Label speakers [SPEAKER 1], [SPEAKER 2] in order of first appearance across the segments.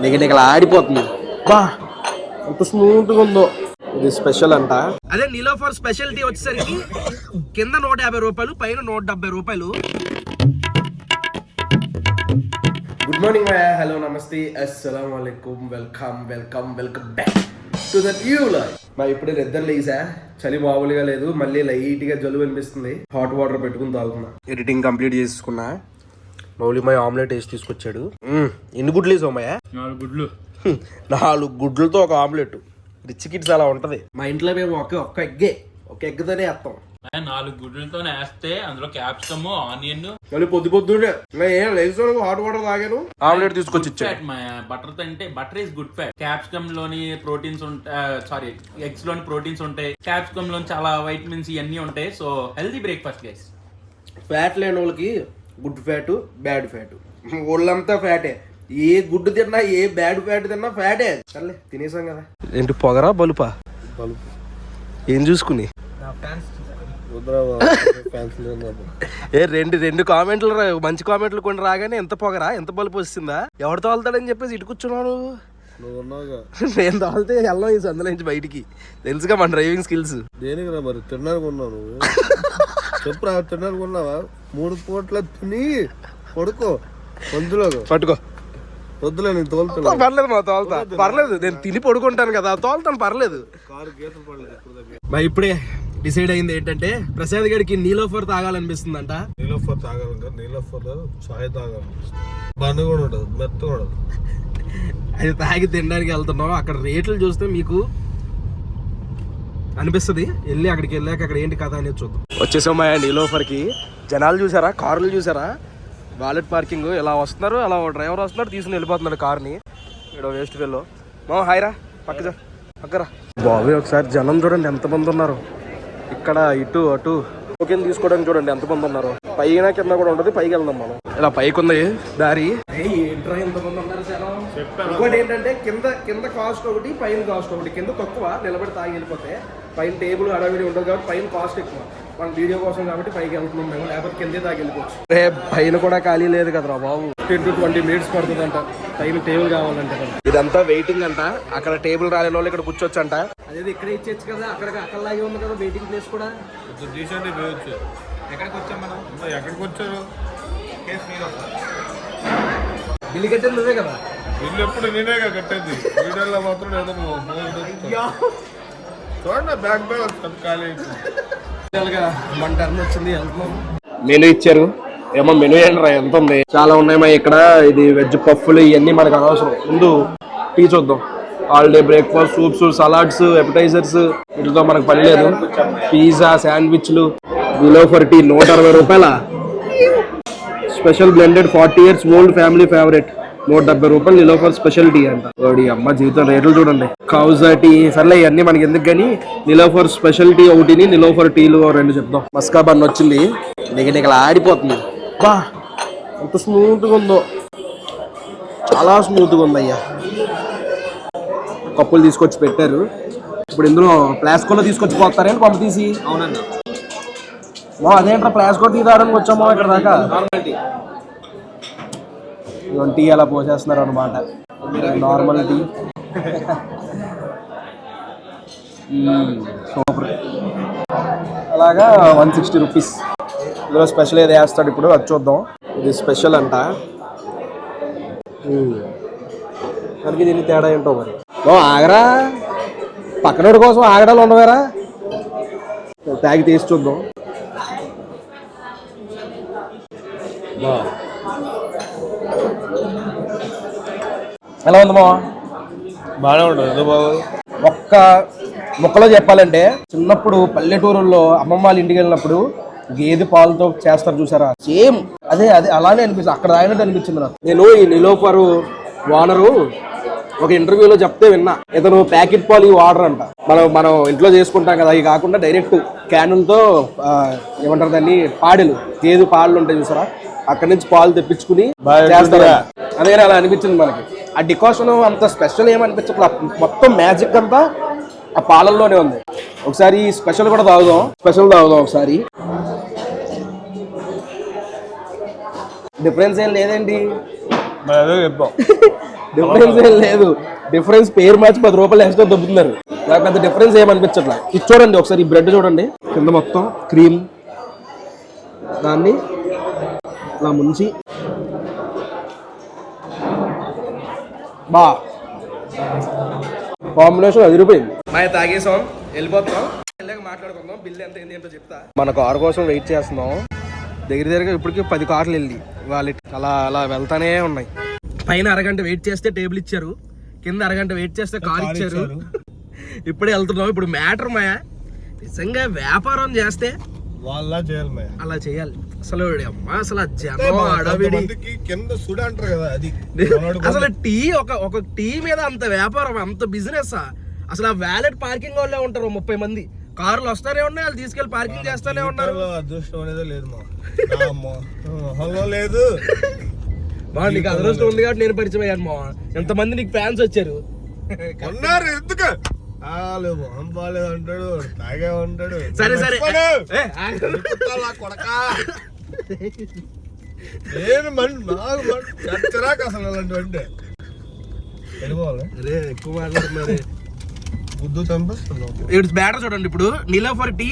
[SPEAKER 1] నిగనిగల ఆడిపోతుంది. బా ఎంత స్మూత్ గా ఉందో. ఇది స్పెషల్ అంట. అదే నిలోఫర్ స్పెషాలిటీ వచ్చేసరికి కింద 150 రూపాయలు, పైన 170 రూపాయలు. గుడ్ మార్నింగ్, హలో, నమస్తే, అస్సలం వాలేకుమ్, welcome back to the new life. మరి ఇప్పుడే నిద్ర లేసా, చలి మామూలుగా లేదు, మళ్ళీ లైట్ గా జలుబు అనిపిస్తుంది. హాట్ వాటర్ పెట్టుకుని తాగుతున్నా. ఎడిటింగ్ కంప్లీట్ చేసుకున్నా. మౌలిమాయ ఆమ్లెట్ వేసి తీసుకొచ్చాడు. ఎన్ని గుడ్లు వేసావు మాయ?
[SPEAKER 2] 4 గుడ్లు.
[SPEAKER 1] 4 గుడ్లతో ఒక ఆమ్లెట్. రిచ్ కిడ్స్ అలా ఉంటది. మా ఇంట్లో మేము ఒక్క ఎగ్తోనే వేస్తాం.
[SPEAKER 2] 4 గుడ్లతో వేస్తే అందులో క్యాప్సికమ్, ఆనియన్,
[SPEAKER 1] మళ్ళీ పొద్దున్నే హాట్ వాటర్ తాగాను, ఆమ్లెట్ తీసుకొచ్చి ఇచ్చాడు.
[SPEAKER 2] బటర్ అంటే butter is good fat. Capsicum లోని ప్రోటీన్స్ ఉంటాయి, ఎగ్స్ లోని ప్రోటీన్స్ ఉంటాయి, క్యాప్సికమ్ లోని చాలా వైటమిన్స్ ఇవన్నీ ఉంటాయి. So healthy breakfast guys.
[SPEAKER 1] Fat లేని వాళ్ళకి గుడ్ ఫ్యాట్, బ్యాడ్ ఫ్యాట్. ఒళ్ళంతా ఫ్యాటే. ఏ గుడ్డు తిన్నా, ఏ బ్యాడ్ ఫ్యాట్ తిన్నా ఫ్యాటే. సర్లే తినేసాం కదా. ఏంటి పొగరా బలుపా? బలుపు ఏం చూసుకుని రెండు కామెంట్లు మంచి కామెంట్లు కొన్ని రాగానే ఎంత పొగరా, ఎంత బలుపు వస్తుందా, ఎవరు తోలుతాడని చెప్పేసి ఇటు కూర్చున్నావు నువ్వు. నేను తోలితే వెళ్ళాం ఈ సందులో నుంచి బయటికి. తెలుసుగా మన డ్రైవింగ్ స్కిల్స్.
[SPEAKER 3] దేనికి రా మరి? తిన్నాను నువ్వు చెప్పురా, తిన్నాను కొన్నావా? 3 పూట్ల తిని పడుకో, పొద్దులో
[SPEAKER 1] పట్టుకో.
[SPEAKER 3] పొద్దులో నేను తోలుతున్నా.
[SPEAKER 1] పర్లేదు మా తోలుతా, పర్లేదు. నేను తిని పడుకుంటాను కదా, తోలుతాను, పర్లేదు. మా ఇప్పుడే డిసైడ్ అయింది ఏంటంటే, ప్రసాద్ గడికి నీలోఫర్ తాగాలనిపిస్తుందంట.
[SPEAKER 3] నీలోఫర్ తాగాలి, నీలోఫర్ చాయ్ తాగాలి. బండి కూడా ఉండదు, మెత్త ఉండదు.
[SPEAKER 1] అది తాగి తినడానికి వెళ్తున్నాం. అక్కడ రేట్లు చూస్తే మీకు అనిపిస్తుంది. అక్కడికి వెళ్ళాక అక్కడ ఏంటి కథ అనేది చూద్దాం. వచ్చేసాం మా నీలోఫర్ కి. జనాలు చూసారా, కార్లు చూసారా, వాలెట్ పార్కింగ్ ఎలా వస్తున్నారు, అలా డ్రైవర్ వస్తున్నాడు, తీసుకుని వెళ్ళిపోతున్నాడు కార్ని. ఇక్కడ వేస్ట్ ఫెల్లో. మా హాయ్రా, పక్కరా బాబు. ఒకసారి జనం చూడండి ఎంతమంది ఉన్నారు. ఇక్కడ ఇటు అటు టోకెన్ తీసుకోవడానికి చూడండి ఎంతమంది ఉన్నారు. పైన కింద కూడా ఉంటుంది. పైకి వెళ్దాం మనం. ఇలా పైకి ఉంది దారి. ఎంతమంది ఉన్నారు జనం. ఇంకోటి ఏంటంటే కింద కాస్ట్ ఒకటి, పైన కాస్ట్ ఒకటి. కింద తక్కువ, నిలబడి తాగి వెళ్ళిపోతే. పైన టేబుల్ అడవిడి ఉండదు కాబట్టి పైన కాస్ట్ ఎక్కువ. మన వీడియో కోసం కాబట్టి పైకి వెళ్తున్నాం మేము, లేకపోతే కిందే తాగి వెళ్ళిపోవచ్చు. పైన కూడా ఖాళీ లేదు కదరా బాబు. 10 to 20 minutes పడుతుందంట పైన టేబుల్ కావాలంటే. ఇదంతా వెయిటింగ్ అంట. అక్కడ టేబుల్ రాలేని వాళ్ళు ఇక్కడ కూర్చోవచ్చు అంట. అదే ఇక్కడే ఇచ్చేచ్చు కదా, అక్కడలాగే ఉంది కదా వెయిటింగ్ ప్లేస్ కూడా.
[SPEAKER 3] ఎక్కడికి వచ్చాం మనం? ఎక్కడికి వచ్చారు?
[SPEAKER 1] బిల్లు కట్టేది నువ్వే కదా.
[SPEAKER 3] బిల్లు ఎప్పుడు నేనేగా కట్టేది. వీడియోలో మాత్రం చూడండి, బ్యాంక్ బ్యాలెన్స్ ఖాళీ.
[SPEAKER 1] మన టర్న్ వచ్చింది, వెళ్తున్నాం. మెనూ ఇచ్చారు. ఏమో మెనూ ఏంట్రా ఎంత ఉంది, చాలా ఉన్నాయి మా ఇక్కడ. ఇది వెజ్ పఫ్ఫులు ఇవన్నీ మనకు అనవసరం. ముందు టీ చూద్దాం. All day breakfast, soups, salads, appetisers, వీటితో మనకు పని లేదు. పిజ్జా, శాండ్విచ్లు. నీలోఫర్ టీ 160 రూపాయల. Special blended 40 years old family favourite 170 రూపాయలు. నీలోఫర్ స్పెషల్ టీ అంట. అమ్మ జీవితం రేట్లు చూడండి. కౌజా టీ, సర్లే ఇవన్నీ మనకి ఎందుకు కానీ నీలోఫర్ స్పెషల్ టీ ఒకటిని, నీలోఫర్ టీలు 2 చెప్దాం. మస్కా బన్ వచ్చింది. నిగనిగల ఆడిపోతుంది. బా ఎంత స్మూత్గా ఉందో, చాలా స్మూత్గా ఉందయ్యా. కప్పులు తీసుకొచ్చి పెట్టారు. ఇప్పుడు ఇందులో ప్లాస్కోలో తీసుకొచ్చి పోతారని పంపు తీసి. అవునండి. అదేంట్రా ప్లాస్కో టీ తాగడానికి వచ్చామో ఇక్కడ దాకా. టీ అలా పోసేస్తున్నారు అనమాట. Normal tea super. అలాగా 160 రూపీస్. ఇందులో స్పెషల్ ఏది వేస్తాడు ఇప్పుడు, అది చూద్దాం. ఇది స్పెషల్ అంట. మనకి దీన్ని తేడా ఏంటో మరి. ఆగరా, పక్కనోడి కోసం ఆగడాలు ఉండవేరా. తాగి తీసి చూద్దాం. ఎలా ఉంది మా?
[SPEAKER 3] బాగానే ఉంటుంది.
[SPEAKER 1] ఒక్క ముక్కలో చెప్పాలంటే, చిన్నప్పుడు పల్లెటూరుల్లో అమ్మమ్మ వాళ్ళ ఇంటికి వెళ్ళినప్పుడు గేదె పాలతో చేస్తారు చూసారా, సేమ్ అదే అలానే అనిపిస్తుంది. అక్కడ తాగినట్టు అనిపించింది నాకు. నేను ఈ నీలోఫర్ ఓనరు ఒక ఇంటర్వ్యూలో చెప్తే విన్నా, ఇతను ప్యాకెట్ పాలు వాటర్ అంట. మనం ఇంట్లో చేసుకుంటాం కదా, అవి కాకుండా డైరెక్ట్ క్యానులతో ఏమంటారు దాన్ని, పాడెలు, గేదె పాలు ఉంటాయి చూసారా, అక్కడి నుంచి పాలు తెప్పించుకుని చేస్తారా. అదే అలా అనిపించింది మనకి. ఆ డికాషన్ అంత స్పెషల్ ఏమనిపించట్లా, మొత్తం మ్యాజిక్ అంతా ఆ పాలల్లోనే ఉంది. ఒకసారి స్పెషల్ కూడా తాగుదాం. ఒకసారి. డిఫరెన్స్ ఏం లేదండి. డిఫరెన్స్ ఏం లేదు. డిఫరెన్స్ పేరు మార్చి 10 రూపాయలు ఎక్స్ట్రా దొబ్బుతున్నారు. నాకు పెద్ద డిఫరెన్స్ ఏమనిపించట్లా. ఇది చూడండి ఒకసారి, ఈ బ్రెడ్ చూడండి, కింద మొత్తం క్రీమ్, దాన్ని ఇలా ముంచి బా కాంబినేషన్ అదిరిపోయింది. మా తాగేసాం, వెళ్ళిపోతాం, వెళ్ళాక మాట్లాడుకుందాం. బిల్ ఎంత ఏంటి ఏంటో చెప్తా. మన కారు కోసం వెయిట్ చేస్తున్నాం. దగ్గరగా ఇప్పటికి 10 కార్లు వెళ్ళి వాళ్ళు అలా అలా వెళ్తానే ఉన్నాయి. పైన అరగంట వెయిట్ చేస్తే టేబుల్ ఇచ్చారు, కింద అరగంట వెయిట్ చేస్తే కార్ ఇచ్చారు. ఇప్పుడే వెళ్తున్నాం. ఇప్పుడు మ్యాటర్ మాయ, నిజంగా వ్యాపారం చేస్తే
[SPEAKER 3] వాళ్ళ చేయాలి మాయ,
[SPEAKER 1] అలా చేయాలి. అసలు అమ్మా అసలు జనం అడవిడి
[SPEAKER 3] కింద సుడి అంటారు కదా, అది
[SPEAKER 1] అసలు ఒక టీ మీద అంత వ్యాపారం, అంత బిజినెస్. అసలు ఆ వ్యాలెట్ పార్కింగ్ వాళ్ళే ఉంటారు 30 మంది. కార్లు వస్తానే ఉన్నాయి, వాళ్ళు తీసుకెళ్లి పార్కింగ్ చేస్తానే ఉన్నారు.
[SPEAKER 3] అదృష్టం అనేది లేదు మా లేదు.
[SPEAKER 1] మా నీకు అదృష్టం ఉంది కాబట్టి నేను పరిచయం అయ్యాను మా. ఎంతమంది నీకు ఫ్యాన్స్ వచ్చారు.
[SPEAKER 3] ఎందుకు బాగాలేదు అంటాడు, తాగే ఉంటాడు.
[SPEAKER 1] సరే సరే
[SPEAKER 3] కొడక నేను నాకు అసలు అలాంటివంటే వెళ్ళిపోవాలి. అరే ఎక్కువ మాట్లాడుతున్నారు, గుద్దు చంపేస్తున్నావు.
[SPEAKER 1] ఇట్స్ బ్యాటర్ చూడండి. ఇప్పుడు నీలోఫర్ టీ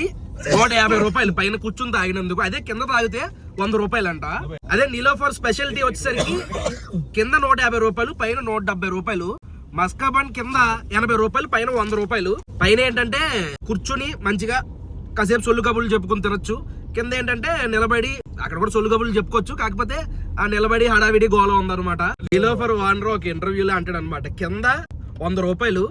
[SPEAKER 1] 150 రూపాయలు పైన కూర్చుని తాగినందుకు. అదే కింద తాగితే 100 రూపాయలు అంట. అదే నీలోఫర్ స్పెషల్ టీ వచ్చేసరికి కింద 150 రూపాయలు, పైన 170 రూపాయలు. మస్కాబాన్ కింద 80 రూపాయలు, పైన 100 రూపాయలు. పైన ఏంటంటే కూర్చుని మంచిగా కాసేపు సొల్లు కబుర్లు చెప్పుకుని తినొచ్చు. కింద ఏంటంటే నిలబడి అక్కడ కూడా సొల్లు కబుర్లు చెప్పుకోవచ్చు. కాకపోతే ఆ నిలబడి హడావిడి గోల ఉందన్నమాట. నీలోఫర్ ఓనర్ ఒక ఇంటర్వ్యూలో అంటాడు అనమాట, కింద 100 రూపాయలు,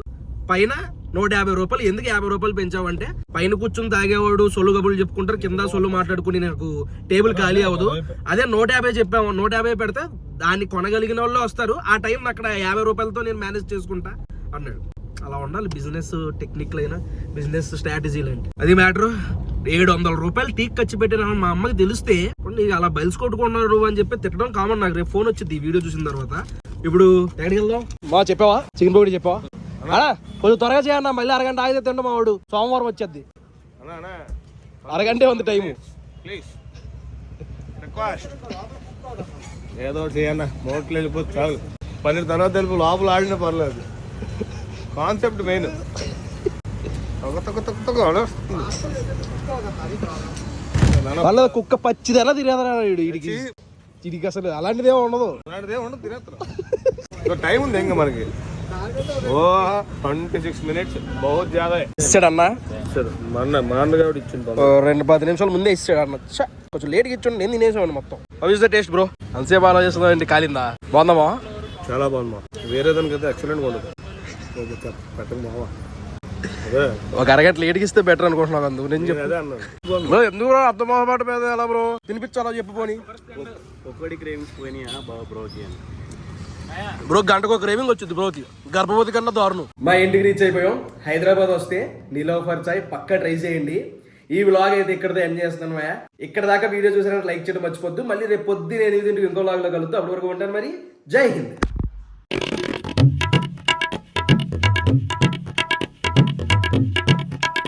[SPEAKER 1] పైన 150 రూపాయలు. ఎందుకు 50 రూపాయలు పెంచావంటే పైన కూర్చుని తాగేవాడు సొల్లు కబుర్లు చెప్పుకుంటారు, కింద సొల్లు మాట్లాడుకుని నాకు టేబుల్ ఖాళీ అవ్వదు. అదే 150 చెప్పాము, 150 పెడితే దాన్ని కొనగలిగిన వాళ్ళు వస్తారు. ఆ టైం అక్కడ 50 రూపాయలతో నేను మేనేజ్ చేసుకుంటా అన్నాడు. అలా ఉండాలి బిజినెస్ టెక్నిక్లు అయినా, బిజినెస్ స్ట్రాటజీలు అంటే. అది మ్యాటర్. 700 రూపాయలు టీక్ ఖర్చు పెట్టిన మా అమ్మకి తెలిస్తే నీకు అలా బయల్స్ కొట్టుకున్నారు అని చెప్పి తిట్టడం కామన్. నాకు రేపు ఫోన్ వచ్చింది ఈ వీడియో చూసిన తర్వాత. ఇప్పుడు ఎక్కడికి వెళ్దాం మా? చెప్పావా చికెన్ పకోడీ చెప్పావా? కొంచెం త్వరగా చేయన్నా, మళ్ళీ అరగంట ఆగితే తింటాం. మా వాడు సోమవారం వచ్చేది, అరగంటే ఉంది టైము.
[SPEAKER 3] ఏదో చేయన్నా, మోట్లు వెళ్ళిపోతే చాలు. 12 తర్వాత తెలుపు లోపల ఆడినా పర్లేదు. Concept main.
[SPEAKER 1] వాళ్ళ కుక్క పచ్చిదెలా తినేదరా వీడికి. వీడికి అసలు అలాంటిదేమో ఉండదు.
[SPEAKER 3] ఉండదు టైం ఉంది ఇంకా మనకి. 26 minutes बहुत ज्यादा है.
[SPEAKER 1] ఇచ్చాడు అన్న,
[SPEAKER 3] మా అన్నగాడు ఇచ్చిండు
[SPEAKER 1] 10 నిమిషాల ముందే ఇచ్చాడు అన్న. కొంచెం లేట్గా ఇచ్చాడు, నేను తినేసాను మొత్తం. How is the taste bro? అంతసేపు ఆలోచిస్తుందా ఏంటి? కాలిందా? బాగుందామా?
[SPEAKER 3] చాలా బాగుంది. వేరే దానికి అయితే ఎక్సలెంట్ ఉండదు. పెట్టండి మావా,
[SPEAKER 1] ఒక అరగంట లేట్కి ఇస్తే బెటర్ అనుకుంటున్నాను. అందుకు నేను చెప్పి బ్రో ఎందుకు బ్రో అర్థం మాట మీద ఎలా బ్రో తినిపించాలో చెప్పు పోనీ.
[SPEAKER 3] ఒకటి క్రేవింగ్స్ పోయినాయా బాబా బ్రోకి అని.
[SPEAKER 1] బ్రో గంటకు ఒక క్రేవింగ్ వచ్చింది బ్రోకి, గర్భవతి కన్నా దారుణం. మా ఇంటికి రీచ్ అయిపోయాం. హైదరాబాద్ వస్తే నీలోఫర్ చాయ్ పక్కా ట్రై చేయండి. ఈ వ్లాగ్ అయితే ఇక్కడతో ఎండ్ చేస్తున్నాను మాయా. ఇక్కడ దాకా వీడియో చూసారంటే లైక్ చేయడం మర్చిపోద్దు. మళ్ళీ రేపు పొద్దున్న నేను ఇంకో వ్లాగ్ లో కలుగుతాం. అప్పటి వరకు ఉంటాను మరి. జై హింద్.